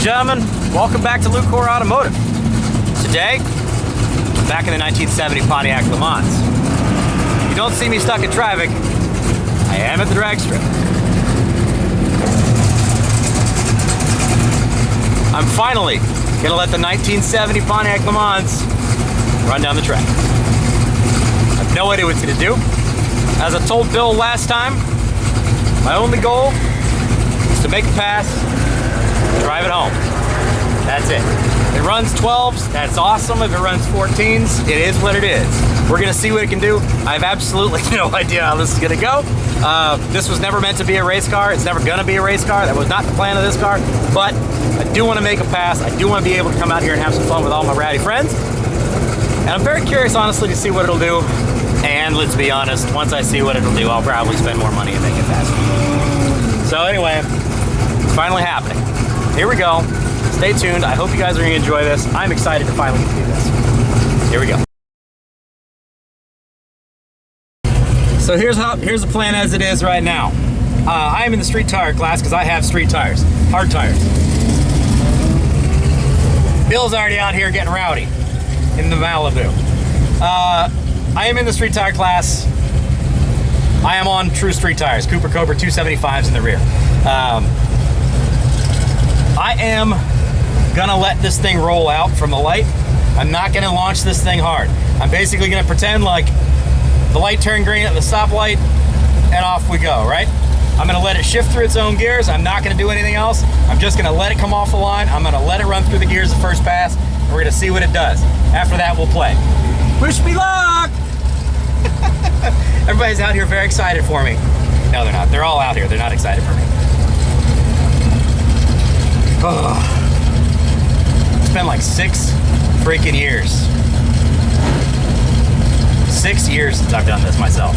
and gentlemen, welcome back to Lucore Automotive. Today, I'm back in the 1970 Pontiac LeMans. If you don't see me stuck in traffic, I am at the drag strip. I'm finally gonna let the 1970 Pontiac LeMans run down the track. I have no idea what it's gonna do. As I told Bill last time, my only goal is to make a pass, drive it home. That's it. It runs 12s, that's awesome. If it runs 14s, it is what it is. We're gonna see what it can do. I have absolutely no idea how this is gonna go. This was never meant to be a race car. It's never gonna be a race car. That was not the plan of this car, but I do wanna make a pass. I do wanna be able to come out here and have some fun with all my rowdy friends. And I'm very curious, honestly, to see what it'll do. And let's be honest, once I see what it'll do, I'll probably spend more money and make it faster. So anyway, it's finally happening. Here we go. Stay tuned. I hope you guys are going to enjoy this. I'm excited to finally get to do this. Here we go. So here's the plan as it is right now. I am in the street tire class because I have street tires, hard tires. Bill's already out here getting rowdy in the Malibu. I am in the street tire class. I am on true street tires, Cooper Cobra 275s in the rear. I am gonna let this thing roll out from the light. I'm not gonna launch this thing hard. I'm basically gonna pretend like the light turned green at the stoplight and off we go, right? I'm gonna let it shift through its own gears. I'm not gonna do anything else. I'm just gonna let it come off the line. I'm gonna let it run through the gears the first pass, and we're gonna see what it does. After that, we'll play. Wish me luck! Everybody's out here very excited for me. No, they're not. They're all out here. They're not excited for me. Oh. It's been like 6 freaking years. 6 years since I've done this myself.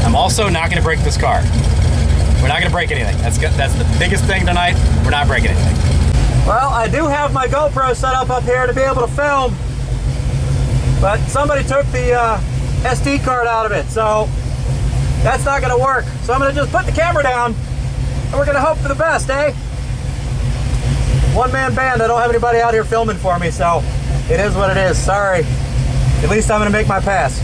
I'm also not going to break this car. We're not going to break anything. That's the biggest thing tonight. We're not breaking anything. Well, I do have my GoPro set up here to be able to film, but somebody took the SD card out of it, so that's not going to work. So I'm going to just put the camera down, and we're going to hope for the best, eh? One-man band. I don't have anybody out here filming for me, so it is what it is. Sorry. At least I'm going to make my pass.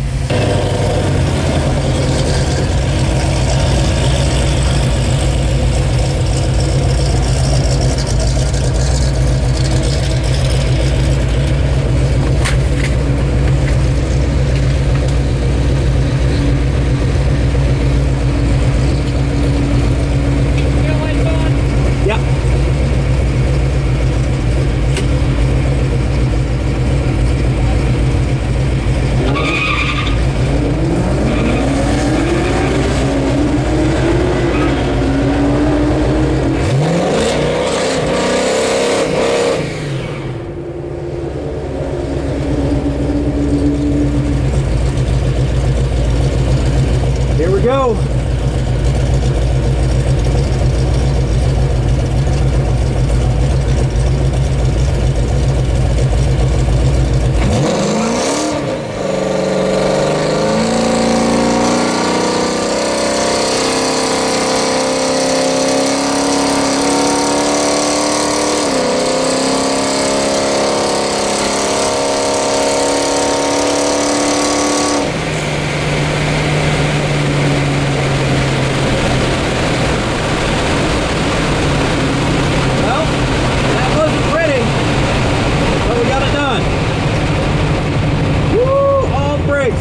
Here we go.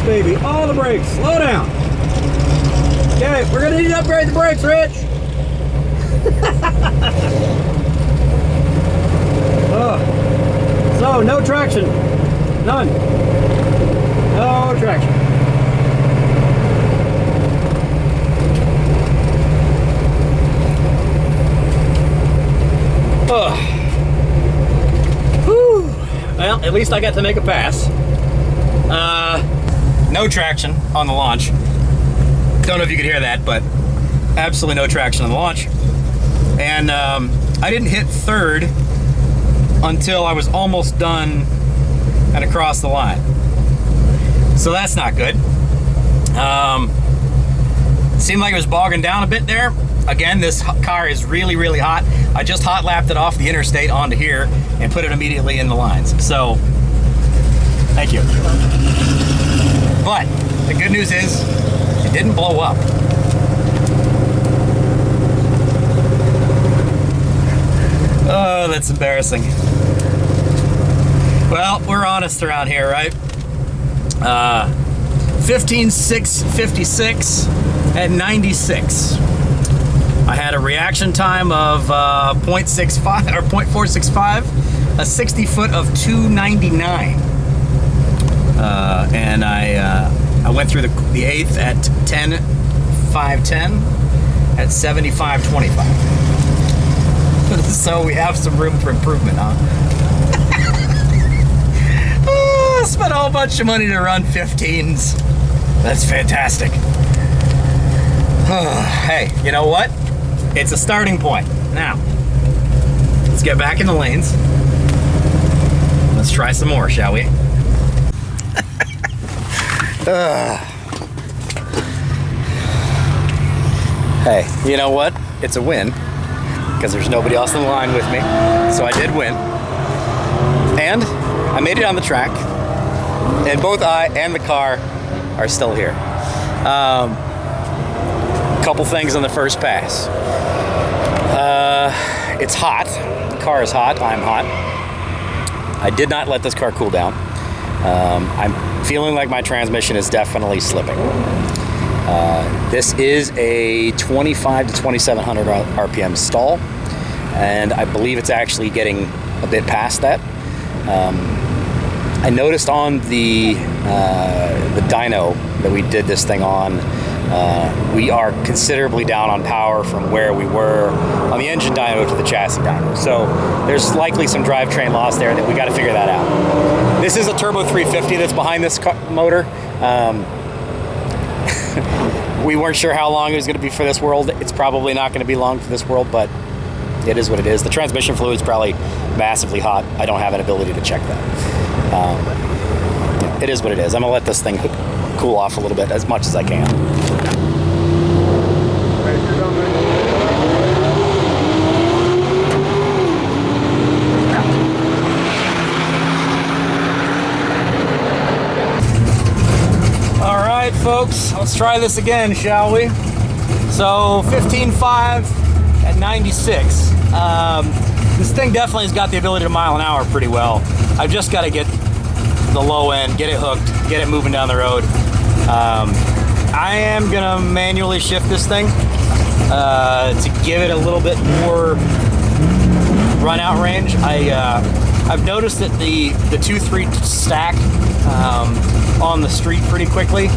Baby, all the brakes. Slow down. Okay, we're gonna need to upgrade the brakes, Rich. Oh. So, no traction. None. No traction. Oh. Whew. Well, at least I got to make a pass. No traction on the launch. Don't know if you could hear that, but absolutely no traction on the launch. And I didn't hit third until I was almost done and across the line. So that's not good. Seemed like it was bogging down a bit there. Again, this car is really, really hot. I just hot lapped it off the interstate onto here and put it immediately in the lines. So, thank you. But the good news is it didn't blow up. Oh, that's embarrassing. Well, we're honest around here, right? 15.656 at 96. I had a reaction time of 0.65 or 0.465, a 60 foot of 299, and I went through the 8th at 10.510 at 75.25. So we have some room for improvement, huh? Spent a whole bunch of money to run 15s. That's fantastic. Hey, you know what? It's a starting point. Now, let's get back in the lanes. Let's try some more, shall we? Hey, you know what? It's a win, because there's nobody else in the line with me. So I did win. And I made it on the track. And both I and the car are still here. Couple things on the first pass. It's hot. The car is hot. I'm hot. I did not let this car cool down. I'm feeling like my transmission is definitely slipping. This is a 25 to 2700 RPM stall, and I believe it's actually getting a bit past that. I noticed on the dyno that we did this thing on, we are considerably down on power from where we were on the engine dyno to the chassis dyno. So there's likely some drivetrain loss there that we got to figure that out. This is a turbo 350 that's behind this motor. We weren't sure how long it was going to be for this world. It's probably not going to be long for this world, but it is what it is. The transmission fluid is probably massively hot. I don't have an ability to check that. It is what it is. I'm gonna let this thing cool off a little bit as much as I can. All right, folks, let's try this again, shall we? So 15.5 at 96. This thing definitely has got the ability to mile an hour pretty well. I've just got to get the low end, get it hooked, get it moving down the road. I am gonna manually shift this thing to give it a little bit more run out range. I've noticed that the 2-3 stack on the street pretty quickly.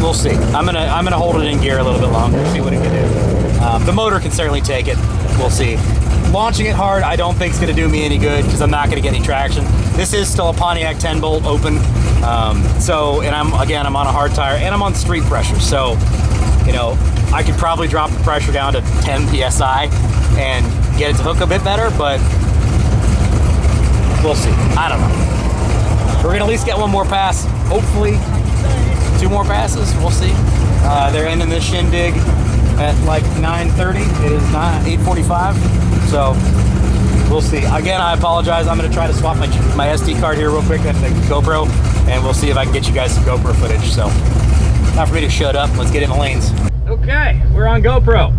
We'll see. I'm gonna hold it in gear a little bit longer, see what it can do. The motor can certainly take it. We'll see. Launching it hard, I don't think it's going to do me any good because I'm not going to get any traction. This is still a Pontiac 10 bolt open. And I'm on a hard tire and I'm on street pressure. So, you know, I could probably drop the pressure down to 10 PSI and get it to hook a bit better, but we'll see. I don't know. We're going to at least get one more pass. Hopefully 2 more passes. We'll see. They're ending this shindig at like 9:30. It is 8:45. So we'll see. Again, I apologize. I'm going to try to swap my SD card here real quick at the GoPro, and we'll see if I can get you guys some GoPro footage. So time for me to shut up. Let's get in the lanes. Okay, we're on GoPro.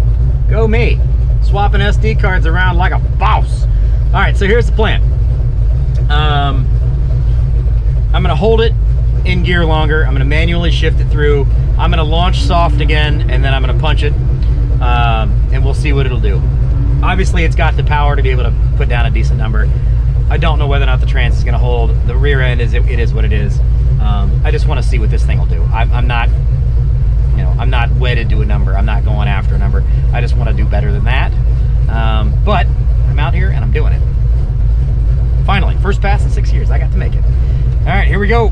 Go me. Swapping SD cards around like a boss. All right, so here's the plan. I'm going to hold it in gear longer. I'm going to manually shift it through. I'm going to launch soft again, and then I'm going to punch it, and we'll see what it'll do. Obviously, it's got the power to be able to put down a decent number. I don't know whether or not the trans is going to hold. The rear end it is what it is. I just want to see what this thing will do. I'm not, you know, I'm not wedded to a number. I'm not going after a number. I just want to do better than that. But I'm out here and I'm doing it. Finally, first pass in 6 years. I got to make it. All right, here we go.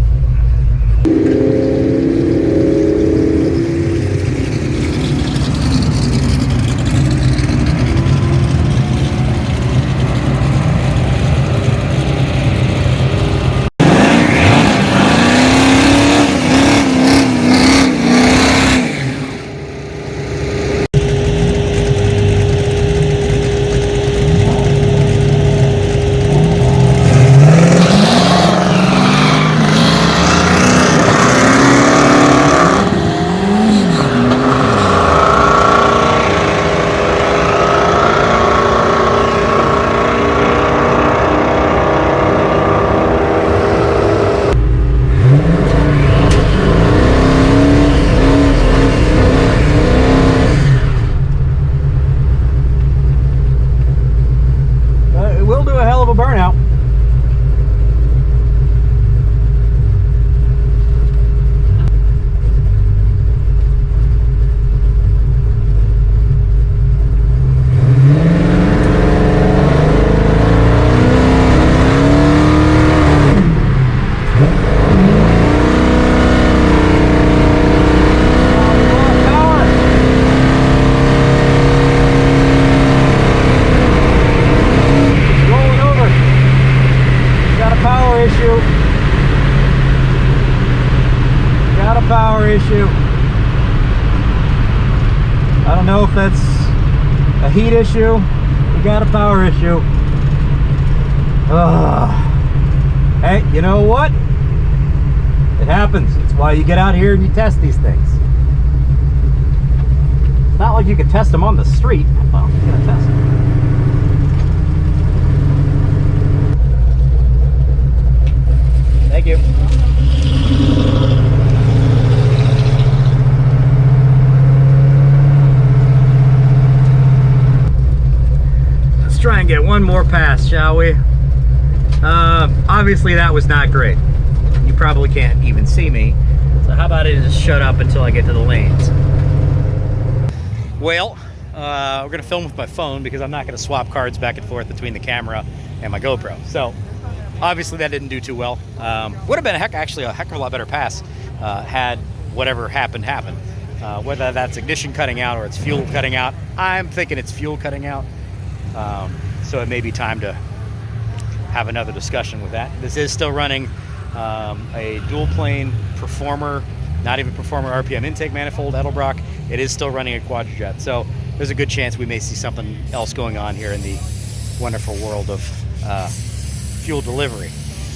issue. I don't know if that's a heat issue. We got a power issue. Hey, you know what? It happens. It's why you get out here and you test these things. It's not like you can test them on the street. Well, you're gonna test them. Thank you. Let's try and get one more pass, shall we? Obviously that was not great. You probably can't even see me. So how about I just shut up until I get to the lanes? Well, we're gonna film with my phone because I'm not gonna swap cards back and forth between the camera and my GoPro. So obviously that didn't do too well. Would have been actually a heck of a lot better pass had whatever happened happen. Whether that's ignition cutting out or it's fuel cutting out. I'm thinking it's fuel cutting out. So it may be time to have another discussion with that. This is still running a dual plane Performer, not even Performer RPM intake manifold Edelbrock. It is still running a quadrojet. So there's a good chance we may see something else going on here in the wonderful world of fuel delivery.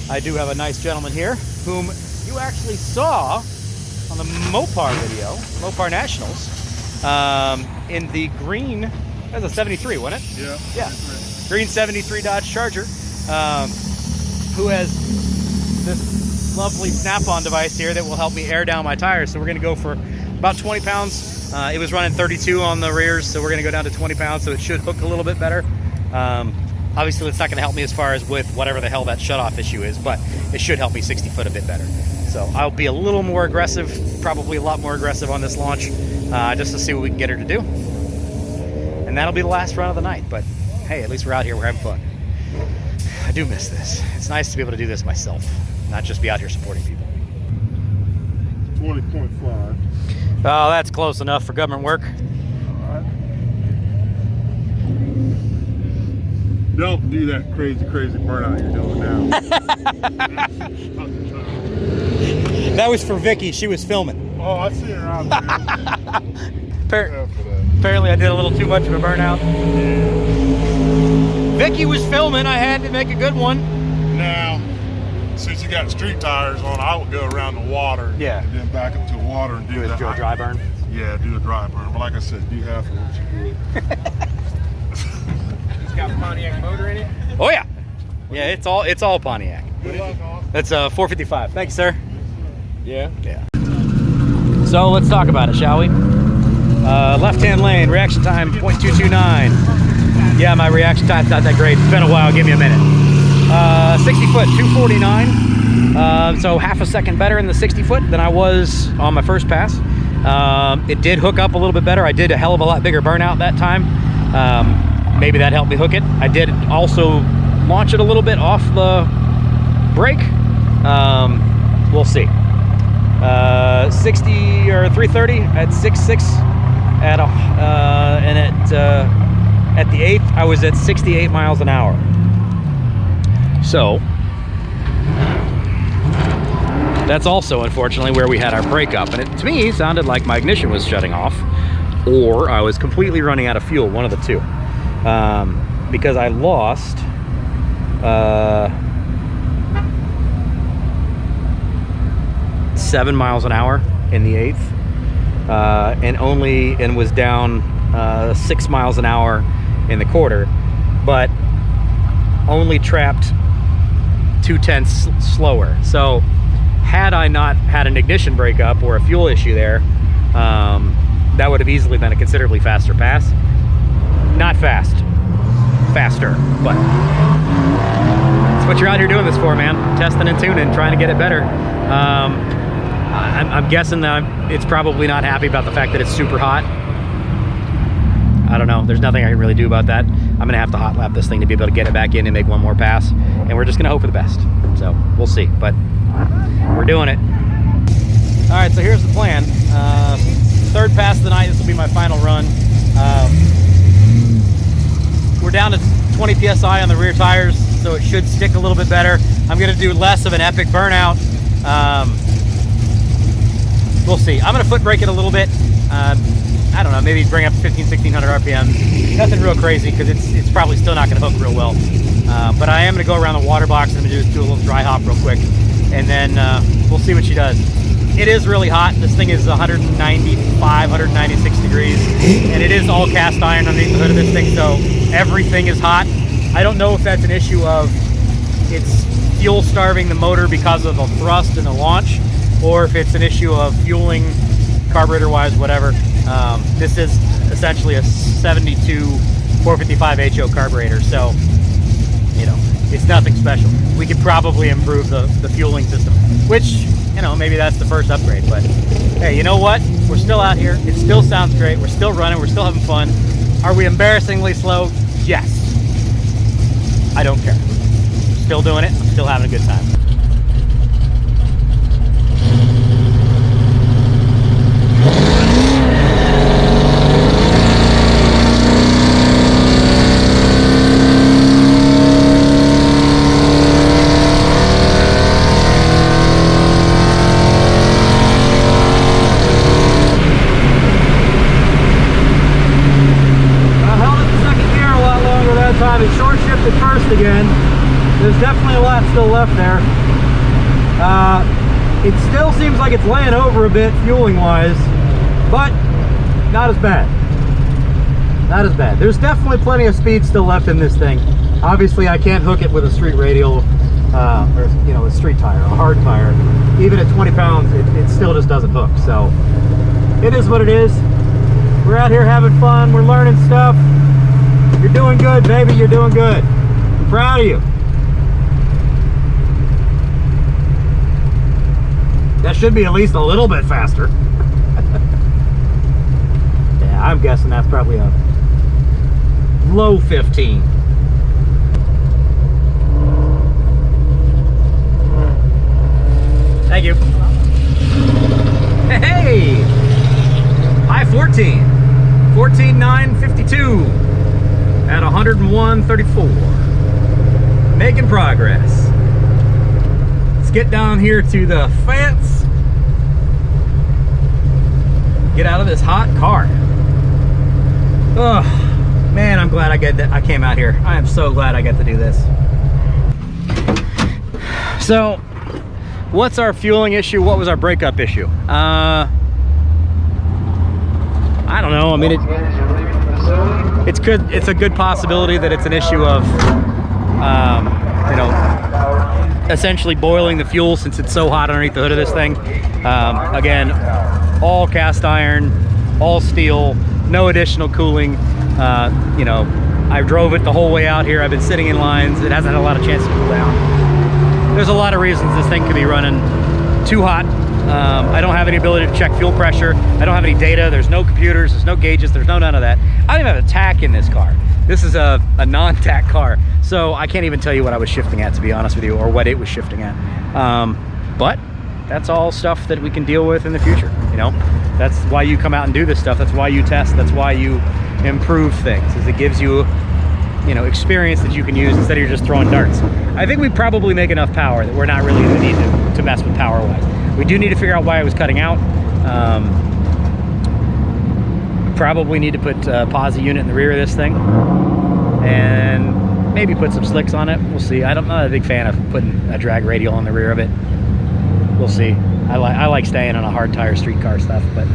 I do have a nice gentleman here whom you actually saw on the Mopar video, Mopar Nationals, in the green, that was a 73, wasn't it? Yeah. Yeah. Green 73 Dodge Charger, who has this lovely snap-on device here that will help me air down my tires. So we're gonna go for about 20 pounds. It was running 32 on the rears, so we're gonna go down to 20 pounds, so it should hook a little bit better. Obviously, it's not gonna help me as far as with whatever the hell that shutoff issue is, but it should help me 60 foot a bit better. So I'll be a little more aggressive, probably a lot more aggressive on this launch, just to see what we can get her to do. And that'll be the last run of the night, but hey, at least we're out here, we're having fun. I do miss this. It's nice to be able to do this myself, not just be out here supporting people. 20.5. Oh, that's close enough for government work. All right. Don't do that crazy burnout you're doing now. That was for Vicky. She was filming. Oh, I see her out there. Apparently I did a little too much of a burnout. Yeah. Vicky was filming. I had to make a good one. Now, since you got street tires on, I would go around the water. Yeah. And then back up to the water and do a dry burn. Yeah, do a dry burn. But like I said, do half of what you do. It's got a Pontiac motor in it? Oh yeah. Yeah, it's all Pontiac. Good luck, Austin. That's 455. Thank you, sir. Yeah. Yeah. So let's talk about it, shall we? Left-hand lane, reaction time 0.229. Yeah, my reaction time's not that great. It's been a while, give me a minute. 60 foot, 249. So half a second better in the 60 foot than I was on my first pass. It did hook up a little bit better. I did a hell of a lot bigger burnout that time. Maybe that helped me hook it. I did also launch it a little bit off the brake. We'll see. 60 or 330 at 6.6 at and at the 8th I was at 68 miles an hour. So that's also unfortunately where we had our breakup, and it to me sounded like my ignition was shutting off or I was completely running out of fuel, one of the two, because I lost 7 miles an hour in the 8th, and was down 6 miles an hour in the quarter, but only trapped 0.2 slower. So had I not had an ignition breakup or a fuel issue there, that would have easily been a considerably faster pass. Not fast, faster, but that's what you're out here doing this for, man. Testing and tuning, trying to get it better. I'm guessing that it's probably not happy about the fact that it's super hot. I don't know. There's nothing I can really do about that. I'm going to have to hot lap this thing to be able to get it back in and make one more pass. And we're just going to hope for the best. So we'll see. But we're doing it. All right, so here's the plan. Third pass of the night. This will be my final run. We're down to 20 PSI on the rear tires, so it should stick a little bit better. I'm going to do less of an epic burnout. we'll see. I'm gonna foot brake it a little bit. I don't know, maybe bring up 1600 RPM. Nothing real crazy because it's probably still not gonna hook real well. But I am gonna go around the water box and just do a little dry hop real quick, and then we'll see what she does. It is really hot. This thing is 195, 196 degrees, and it is all cast iron underneath the hood of this thing, so everything is hot. I don't know if that's an issue of it's fuel starving the motor because of the thrust and the launch, or if it's an issue of fueling carburetor wise, whatever. This is essentially a 72 455 HO carburetor, so you know, it's nothing special. We could probably improve the fueling system, which, you know, maybe that's the first upgrade. But hey, you know what? We're still out here. It still sounds great. We're still running. We're still having fun. Are we embarrassingly slow? Yes. I don't care. Still doing it. I'm still having a good time. It short shifted first again. There's definitely a lot still left there. It still seems like it's laying over a bit fueling wise, but not as bad. Not as bad. There's definitely plenty of speed still left in this thing. Obviously I can't hook it with a street radial or, you know, a street tire, a hard tire. Even at 20 pounds it still just doesn't hook. So it is what it is. We're out here having fun. We're learning stuff. You're doing good, baby. You're doing good. I'm proud of you. That should be at least a little bit faster. Yeah, I'm guessing that's probably a low 15. Thank you. Hey! High 14. 14.952. At 101.34. Making progress. Let's get down here to the fence. Get out of this hot car. Oh, man, I'm glad I came out here. I am so glad I get to do this. So, what's our fueling issue? What was our breakup issue? I don't know. I mean, it's a good possibility that it's an issue of you know, essentially boiling the fuel since it's so hot underneath the hood of this thing. Again, all cast iron, all steel, no additional cooling. You know, I drove it the whole way out here. I've been sitting in lines. It hasn't had a lot of chance to cool down. There's a lot of reasons this thing could be running too hot. I don't have any ability to check fuel pressure. I don't have any data. There's no computers. There's no gauges. There's none of that. I don't even have a tack in this car. This is a non-tack car. So I can't even tell you what I was shifting at, to be honest with you, or what it was shifting at. But that's all stuff that we can deal with in the future. You know, that's why you come out and do this stuff. That's why you test. That's why you improve things, is it gives you, you know, experience that you can use instead of just throwing darts. I think we probably make enough power that we're not really going to need to mess with power-wise. We do need to figure out why it was cutting out. Probably need to put a posi unit in the rear of this thing and maybe put some slicks on it. We'll see. I'm not a big fan of putting a drag radial on the rear of it. We'll see. I like staying on a hard tire street car stuff, but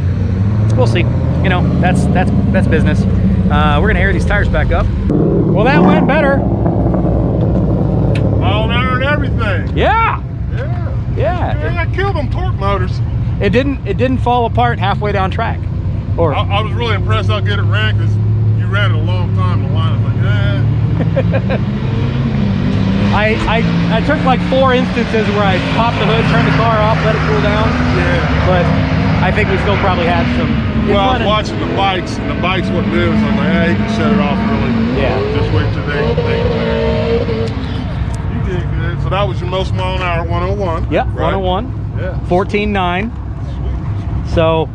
we'll see. You know, that's business. We're gonna air these tires back up. Well, that went better. All iron everything. Yeah. Yeah. Yeah, I killed them torque motors. It didn't fall apart halfway down track. Or I was really impressed how good it ran, because you ran it a long time in the line. I was like, I took like 4 instances where I popped the hood, turned the car off, let it cool down. Yeah. But I think we still probably had some. Well, I was watching the bikes, and the bikes wouldn't move, so I'm like, hey, you can shut it off really. Yeah. Just wait till they You did good. So that was your most mile an hour 101. Yep, right? 101. Yeah. 14.9. So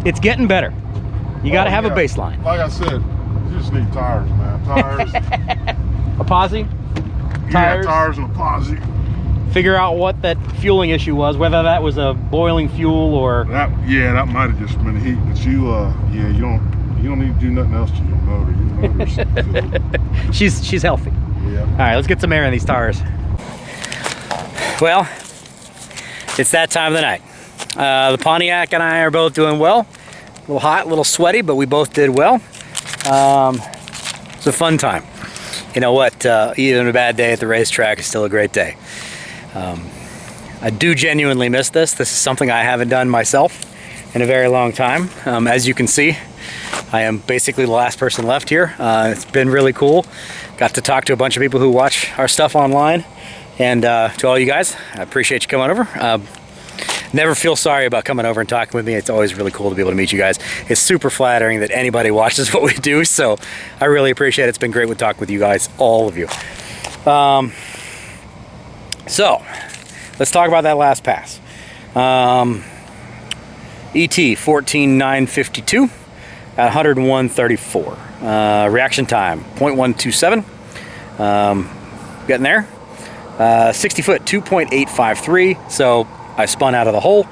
it's getting better. You got to have a baseline. Like I said, you just need tires, man. Tires. A posi? Tires and a posi. figure out what that fueling issue was, whether that was a boiling fuel or... That might have just been the heat, but you don't need to do nothing else to your motor. Your motor's good. She's healthy. Yeah. All right, let's get some air in these tires. Well, it's that time of the night. The Pontiac and I are both doing well. A little hot, a little sweaty, but we both did well. It's a fun time. You know what? Even a bad day at the racetrack is still a great day. I do genuinely miss this. This is something I haven't done myself in a very long time. As you can see, I am basically the last person left here. It's been really cool. Got to talk to a bunch of people who watch our stuff online. And to all you guys, I appreciate you coming over. Never feel sorry about coming over and talking with me. It's always really cool to be able to meet you guys. It's super flattering that anybody watches what we do, so I really appreciate it. It's been great with talking with you guys, all of you. So, let's talk about that last pass. ET 14952 at 101.34. Reaction time 0.127. Getting there. 60 foot 2.853. So I spun out of the hole.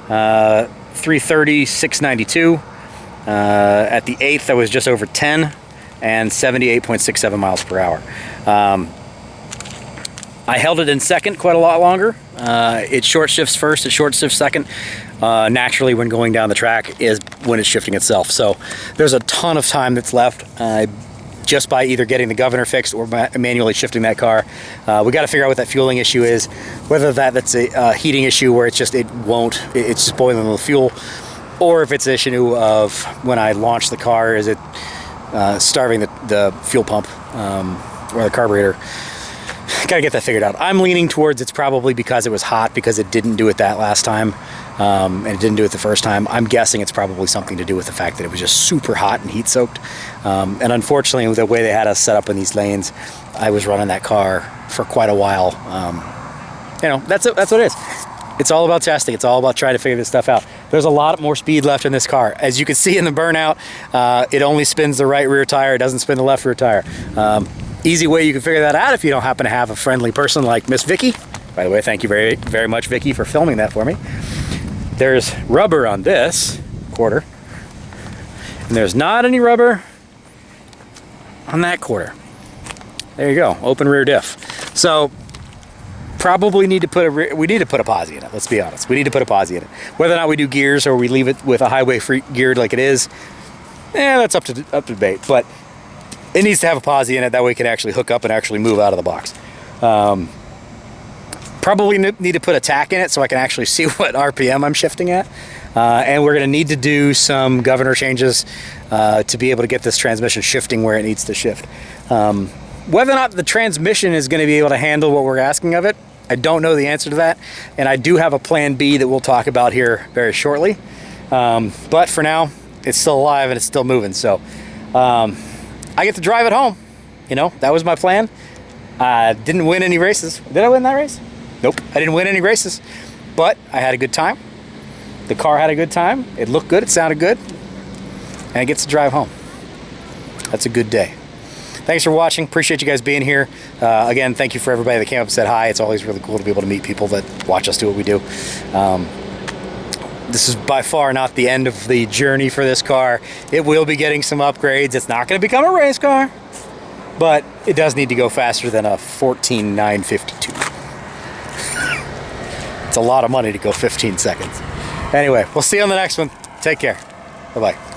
330 692. At the 8th, I was just over 10 and 78.67 miles per hour. I held it in second quite a lot longer. It short shifts first, it short shifts second. Naturally, when going down the track is when it's shifting itself. So there's a ton of time that's left just by either getting the governor fixed or manually shifting that car. We got to figure out what that fueling issue is, whether that's a heating issue where it's just it's boiling the fuel, or if it's an issue of when I launch the car, is it starving the fuel pump or the carburetor. Gotta get that figured out. I'm leaning towards it's probably because it was hot, because it didn't do it that last time, and it didn't do it the first time. I'm guessing it's probably something to do with the fact that it was just super hot and heat soaked. And unfortunately, with the way they had us set up in these lanes, I was running that car for quite a while. You know, that's what it is. It's all about testing. It's all about trying to figure this stuff out. There's a lot more speed left in this car. As you can see in the burnout, it only spins the right rear tire. It doesn't spin the left rear tire. Easy way you can figure that out if you don't happen to have a friendly person like Miss Vicky. By the way, thank you very, very much, Vicky, for filming that for me. There's rubber on this quarter, and there's not any rubber on that quarter. There you go, open rear diff. So probably need to put we need to put a posi in it. Let's be honest, we need to put a posi in it. Whether or not we do gears or we leave it with a highway free geared like it is, that's up to debate. But it needs to have a posi in it, that way it can actually hook up and actually move out of the box. Probably need to put a tack in it so I can actually see what RPM I'm shifting at. And we're gonna need to do some governor changes to be able to get this transmission shifting where it needs to shift. Whether or not the transmission is gonna be able to handle what we're asking of it, I don't know the answer to that. And I do have a plan B that we'll talk about here very shortly. But for now, it's still alive and it's still moving. So I get to drive it home. You know, that was my plan. I didn't win any races. Did I win that race? Nope, I didn't win any races, but I had a good time. The car had a good time. It looked good, it sounded good, and it gets to drive home. That's a good day. Thanks for watching. Appreciate you guys being here. Again, thank you for everybody that came up and said hi. It's always really cool to be able to meet people that watch us do what we do. This is by far not the end of the journey for this car. It will be getting some upgrades. It's not going to become a race car, but it does need to go faster than a 14952. It's a lot of money to go 15 seconds. Anyway, we'll see you on the next one. Take care. Bye-bye.